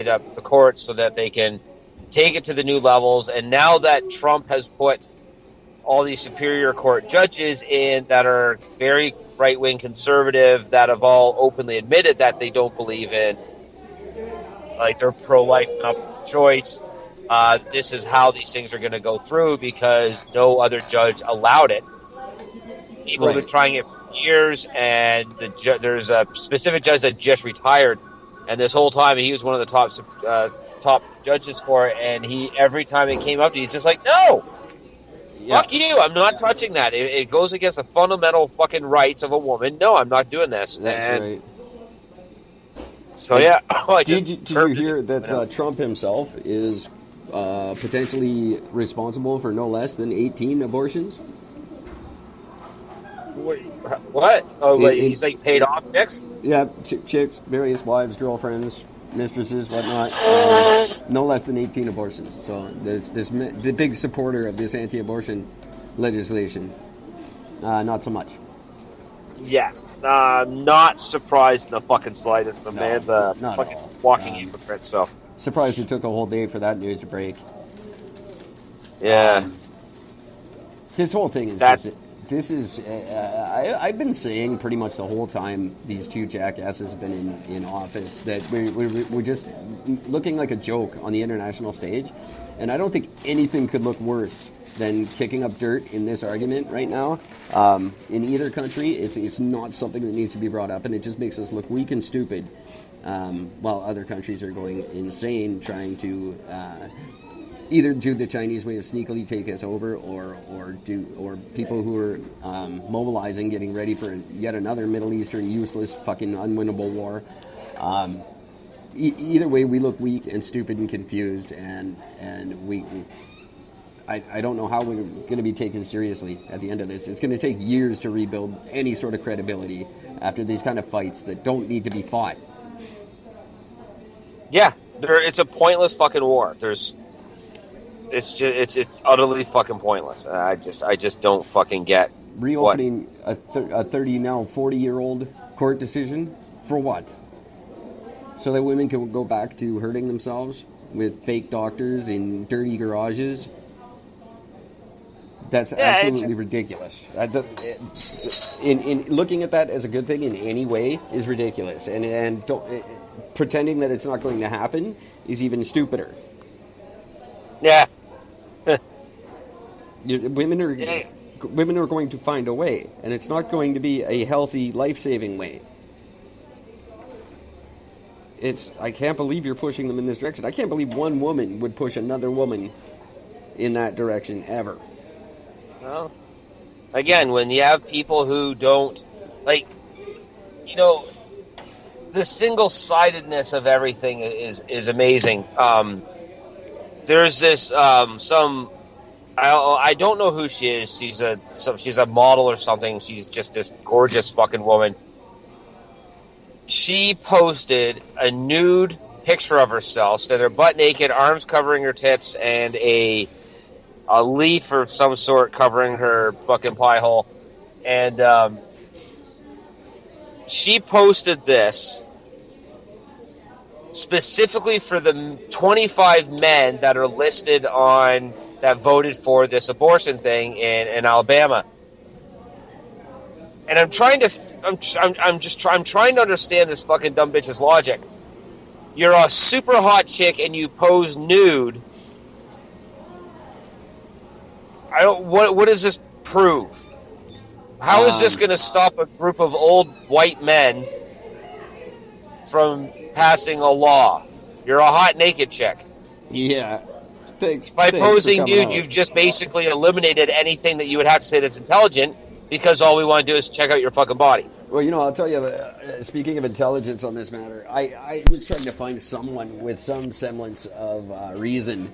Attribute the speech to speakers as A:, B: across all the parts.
A: up the courts so that they can take it to the new levels. And now that Trump has put all these Superior Court judges in that are very right-wing conservative, that have all openly admitted that they don't believe in, like, they're pro-life, not pro-choice. This is how these things are going to go through because no other judge allowed it. People have been trying it for years, and there's a specific judge that just retired, and this whole time he was one of the top judges for it, and every time it came up, he's just like, no! Fuck you! I'm not touching that. It goes against the fundamental fucking rights of a woman. No, I'm not doing this.
B: That's right.
A: So yeah.
B: Did you hear that Trump himself is potentially responsible for no less than 18 abortions?
A: What? Oh, wait, he's like paid off chicks?
B: Yeah, chicks, various wives, girlfriends, mistresses, whatnot. No less than 18 abortions. So the big supporter of this anti-abortion legislation. Not so much.
A: Yeah. Not surprised in the fucking slightest. The man's a fucking walking hypocrite, so.
B: Surprised it took a whole day for that news to break.
A: Yeah.
B: This whole thing is I've been saying pretty much the whole time these two jackasses have been in office that we're just looking like a joke on the international stage, and I don't think anything could look worse than kicking up dirt in this argument right now. In either country, it's not something that needs to be brought up, and it just makes us look weak and stupid, while other countries are going insane trying to either do the Chinese way of sneakily take us over, or people who are mobilizing, getting ready for yet another Middle Eastern useless fucking unwinnable war. Either way, we look weak and stupid and confused, and I don't know how we're going to be taken seriously at the end of this. It's going to take years to rebuild any sort of credibility after these kind of fights that don't need to be fought.
A: Yeah, it's a pointless fucking war. It's utterly fucking pointless. I just don't fucking get
B: reopening a 30 now 40-year-old court decision for what? So that women can go back to hurting themselves with fake doctors in dirty garages. That's absolutely ridiculous. In looking at that as a good thing in any way is ridiculous, and pretending that it's not going to happen is even stupider.
A: Yeah.
B: Women are going to find a way, and it's not going to be a healthy, life-saving way. I can't believe you're pushing them in this direction. I can't believe one woman would push another woman in that direction ever.
A: Well, again, when you have people who don't, like, the single-sidedness of everything is amazing. There's this I don't know who she is. She's a model or something. She's just this gorgeous fucking woman. She posted a nude picture of herself, so they're butt naked, arms covering her tits, and a leaf of some sort covering her fucking pie hole. And she posted this specifically for the 25 men that are listed on that voted for this abortion thing in Alabama. And I'm trying to understand this fucking dumb bitch's logic. You're a super hot chick and you pose nude. What does this prove? How is this going to stop a group of old white men from passing a law? You're a hot naked chick.
B: Yeah. Thanks.
A: By posing nude, you've just basically eliminated anything that you would have to say that's intelligent, because all we want to do is check out your fucking body.
B: Well, I'll tell you, speaking of intelligence on this matter, I was trying to find someone with some semblance of reason,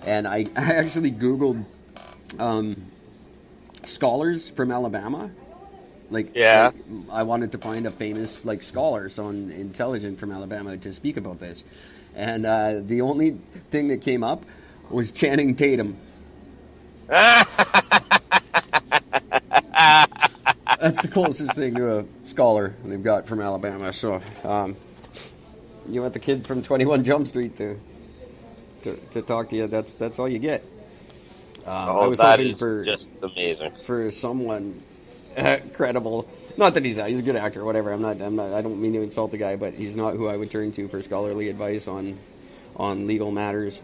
B: and I actually Googled scholars from Alabama. I wanted to find a famous scholar, someone intelligent from Alabama to speak about this, and the only thing that came up was Channing Tatum. That's the closest thing to a scholar they've got from Alabama. So, You want the kid from 21 Jump Street to talk to you. That's all you get. I was
A: that
B: hoping
A: is just amazing
B: for someone credible. Not that he's a good actor or whatever. I'm not. I don't mean to insult the guy, but he's not who I would turn to for scholarly advice on legal matters.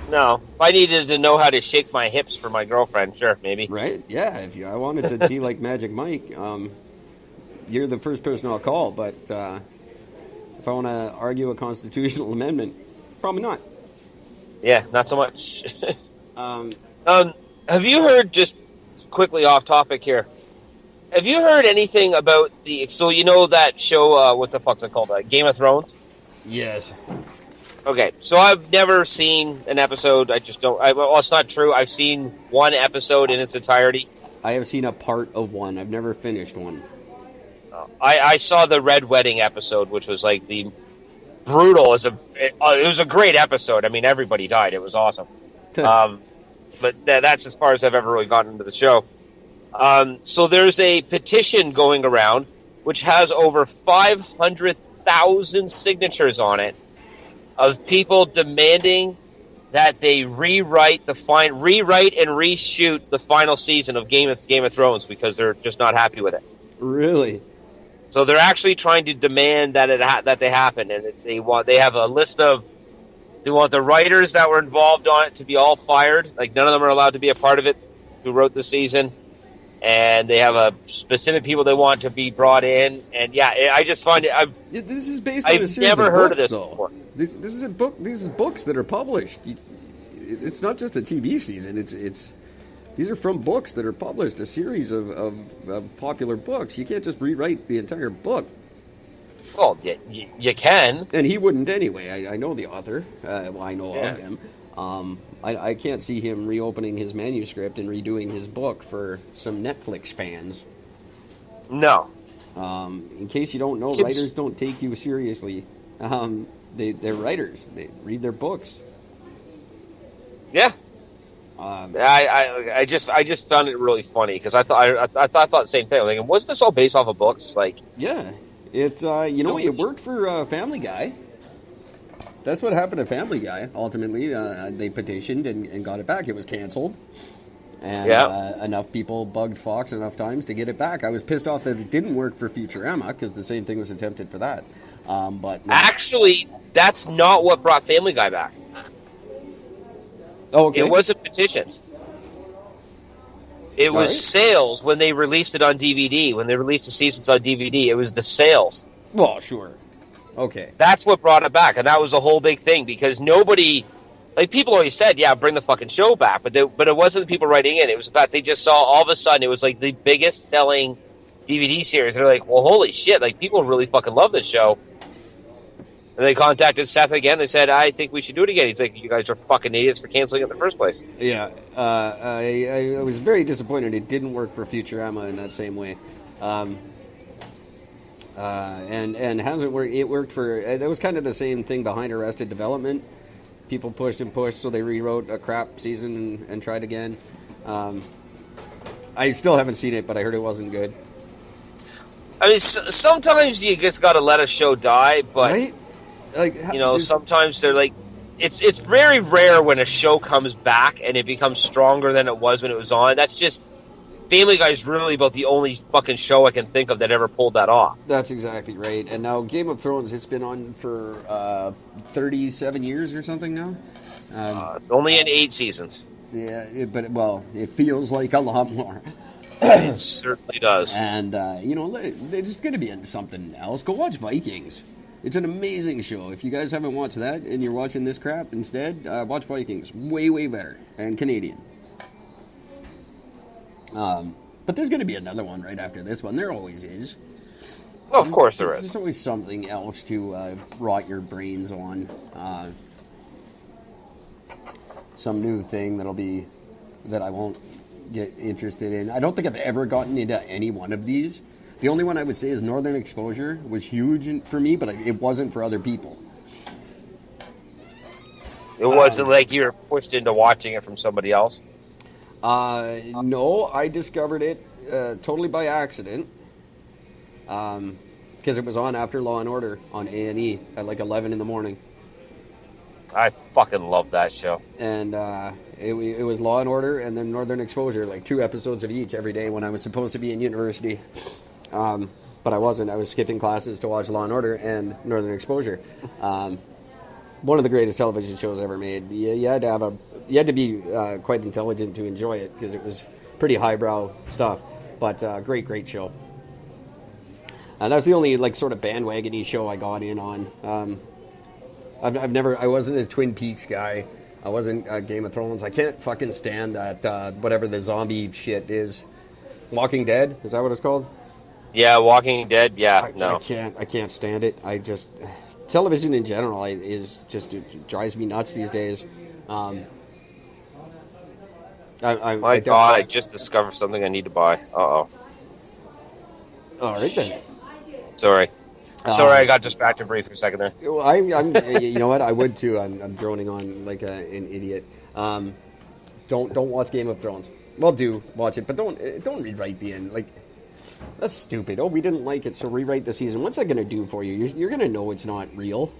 A: No, if I needed to know how to shake my hips for my girlfriend, sure, maybe.
B: Right? Yeah. I wanted to be like Magic Mike, you're the first person I'll call. But if I want to argue a constitutional amendment, probably not.
A: Yeah, not so much. Have you heard, just quickly off topic here, have you heard anything about so you know that show, what the fuck's it called, Game of Thrones?
B: Yes.
A: Okay, so I've never seen an episode. I just don't. Well, it's not true. I've seen one episode in its entirety.
B: I have seen a part of one. I've never finished one.
A: I saw the Red Wedding episode, which was like the brutal. It was a great episode. I mean, everybody died. It was awesome. But that's as far as I've ever really gotten into the show. So there's a petition going around which has over 500,000 signatures on it of people demanding that they rewrite and reshoot the final season of Game of Thrones because they're just not happy with it.
B: Really?
A: So they're actually trying to demand that they happen, and they have a list of. They want the writers that were involved on it to be all fired. Like, none of them are allowed to be a part of it who wrote the season. And they have a specific people they want to be brought in. And yeah, I just find it.
B: This is based on a series
A: never
B: of
A: heard
B: books,
A: of this
B: though.
A: before.
B: This is a book. These are books that are published. It's not just a TV season. It's these are from books that are published. A series of popular books. You can't just rewrite the entire book.
A: Well, you can.
B: And he wouldn't anyway. I know the author. I know
A: Yeah.
B: of him. I can't see him reopening his manuscript and redoing his book for some Netflix fans.
A: No.
B: In case you don't know, writers don't take you seriously. They're writers. They read their books.
A: Yeah. I just found it really funny because I thought the same thing. I'm thinking, wasn't this all based off of books? Like,
B: yeah, it it worked for Family Guy. That's what happened to Family Guy. Ultimately, they petitioned and got it back. It was canceled, and enough people bugged Fox enough times to get it back. I was pissed off that it didn't work for Futurama because the same thing was attempted for that. But no.
A: Actually, that's not what brought Family Guy back.
B: Oh, okay.
A: It wasn't petitions. It was sales when they released it on DVD. When they released the seasons on DVD, it was the sales.
B: Well, sure. Okay.
A: That's what brought it back, and that was a whole big thing because nobody, like, people always said, "Yeah, bring the fucking show back," but it wasn't the people writing in. It was the fact they just saw all of a sudden it was like the biggest selling DVD series. They're like, "Well, holy shit! Like, people really fucking love this show." And they contacted Seth again. They said, "I think we should do it again." He's like, "You guys are fucking idiots for canceling it in the first place."
B: Yeah, I was very disappointed it didn't work for Futurama in that same way. And hasn't worked. It worked for. That was kind of the same thing behind Arrested Development. People pushed and pushed, so they rewrote a crap season and tried again. I still haven't seen it, but I heard it wasn't good.
A: I mean, sometimes you just got to let a show die, but
B: right? Like,
A: sometimes they're like, it's very rare when a show comes back and it becomes stronger than it was when it was on. That's just Family Guy is really about the only fucking show I can think of that ever pulled that off.
B: That's exactly right. And now Game of Thrones, it's been on for 37 years or something now.
A: Only in 8 seasons.
B: Yeah, it feels like a lot more.
A: It certainly does.
B: And there's going to be something else. Go watch Vikings. It's an amazing show. If you guys haven't watched that and you're watching this crap instead, watch Vikings. Way, way better. And Canadian. But there's going to be another one right after this one. There always is.
A: Well, of course there is.
B: There's always something else to rot your brains on. Some new thing that I won't get interested in. I don't think I've ever gotten into any one of these. The only one I would say is Northern Exposure was huge for me, but it wasn't for other people.
A: It wasn't like you were pushed into watching it from somebody else?
B: No, I discovered it totally by accident. because it was on after Law and Order on A&E at like 11 in the morning.
A: I fucking love that show.
B: And it was Law and Order and then Northern Exposure, like 2 episodes of each every day when I was supposed to be in university. But I wasn't. I was skipping classes to watch Law and Order and Northern Exposure. One of the greatest television shows ever made. You had to be quite intelligent to enjoy it because it was pretty highbrow stuff. But great show. And that's the only like sort of bandwagon-y show I got in on. I wasn't a Twin Peaks guy. I wasn't Game of Thrones. I can't fucking stand that whatever the zombie shit is. Walking Dead, is that what it's called?
A: Yeah, Walking Dead. Yeah, no.
B: I can't stand it. Television in general it drives me nuts these days.
A: I just discovered something I need to buy.
B: All right then.
A: Sorry, I got distracted briefly for a second there.
B: Well, I'm you know what? I would too. I'm droning on like an idiot. Don't watch Game of Thrones. Well, do watch it, but don't rewrite the end. Like, that's stupid. Oh, we didn't like it, so rewrite the season. What's that going to do for you? You're going to know it's not real.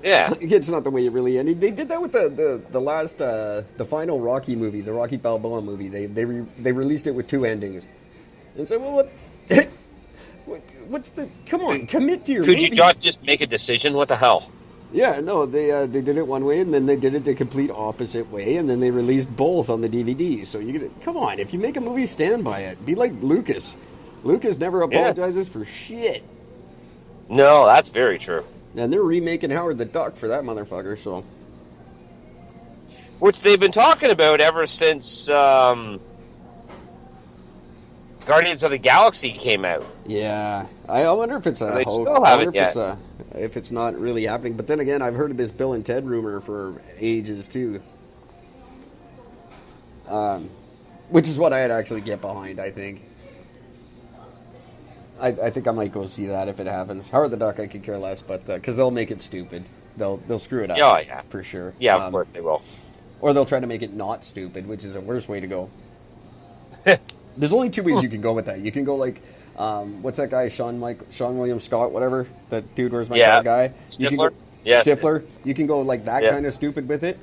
A: Yeah,
B: it's not the way it really ended. They did that with the last the final Rocky movie, the Rocky Balboa movie. They released it with 2 endings, and so well, what's the? Come on, commit to your.
A: Could
B: movie.
A: you not just make a decision? What the hell?
B: Yeah, no, they did it one way, and then they did it the complete opposite way, and then they released both on the DVD. So come on, if you make a movie, stand by it. Be like Lucas. Lucas never apologizes for shit.
A: No, that's very true.
B: And they're remaking Howard the Duck for that motherfucker, so.
A: Which they've been talking about ever since Guardians of the Galaxy came out.
B: Yeah, I wonder if it's a
A: they
B: hoax.
A: still haven't yet.
B: If it's not really happening. But then again, I've heard of this Bill and Ted rumor for ages too. Which is what I'd actually get behind, I think. I think I might go see that if it happens. Howard the Duck, I could care less, but because they'll make it stupid, they'll screw it up.
A: Oh yeah,
B: for sure.
A: Yeah, of course they will.
B: Or they'll try to make it not stupid, which is a worse way to go. There's only 2 ways you can go with that. You can go like, what's that guy, Sean William Scott, whatever, that dude, where's my guy?
A: Stifler. Yeah,
B: Stifler. You can go like that kind of stupid with it,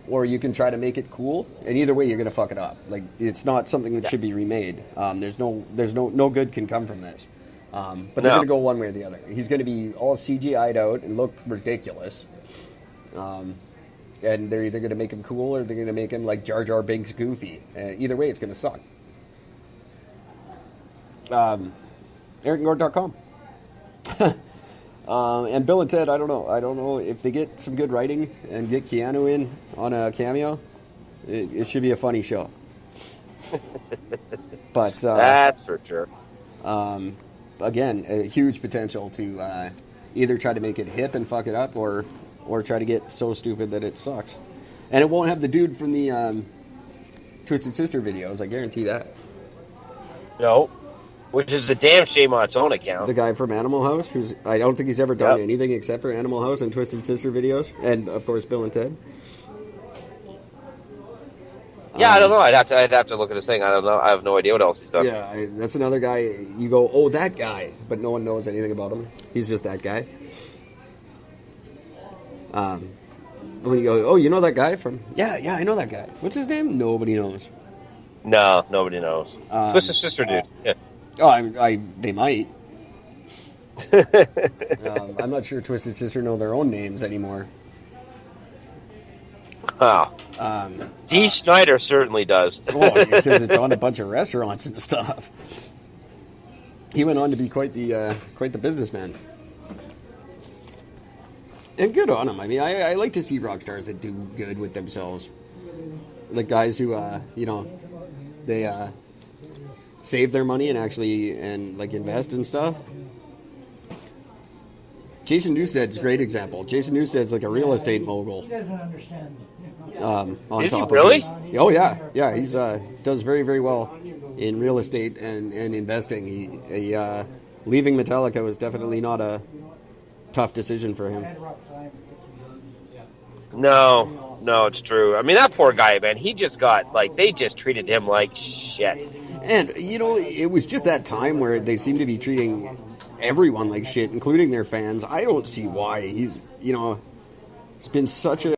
B: or you can try to make it cool. And either way, you're gonna fuck it up. Like it's not something that should be remade. There's no good can come from this. But they're going to go one way or the other. He's going to be all CGI'd out and look ridiculous. And they're either going to make him cool or they're going to make him like Jar Jar Binks goofy. Either way, it's going to suck. EricandGord.com. And Bill and Ted, I don't know. I don't know if they get some good writing and get Keanu in on a cameo. It should be a funny show. But
A: that's for sure.
B: Again, a huge potential to either try to make it hip and fuck it up, or try to get so stupid that it sucks. And it won't have the dude from the Twisted Sister videos. I guarantee that.
A: No, which is a damn shame on its own account.
B: The guy from Animal House, I don't think he's ever done anything except for Animal House and Twisted Sister videos, and of course Bill and Ted.
A: Yeah, I don't know. I'd have to look at his thing. I don't know. I have no idea what else he's done.
B: Yeah, that's another guy. You go, oh, that guy, but no one knows anything about him. He's just that guy. When you go, oh, you know that guy from? Yeah, I know that guy. What's his name? Nobody knows.
A: No, nobody knows. Twisted Sister dude. Yeah.
B: Oh, they might. I'm not sure Twisted Sister know their own names anymore.
A: Wow. Dee Snider certainly does.
B: Because it's on a bunch of restaurants and stuff. He went on to be quite the businessman. And good on him. I mean, I like to see rock stars that do good with themselves. Like guys who, they save their money and actually invest in stuff. Jason Newsted's a great example. Jason Newsted's like a real estate mogul.
C: He doesn't understand.
A: Is he really?
B: Oh yeah. He's does very, very well in real estate and investing. He leaving Metallica was definitely not a tough decision for him.
A: No, it's true. I mean, that poor guy, man. He just got they just treated him like shit.
B: And it was just that time where they seemed to be treating everyone like shit, including their fans. I don't see why he's been such a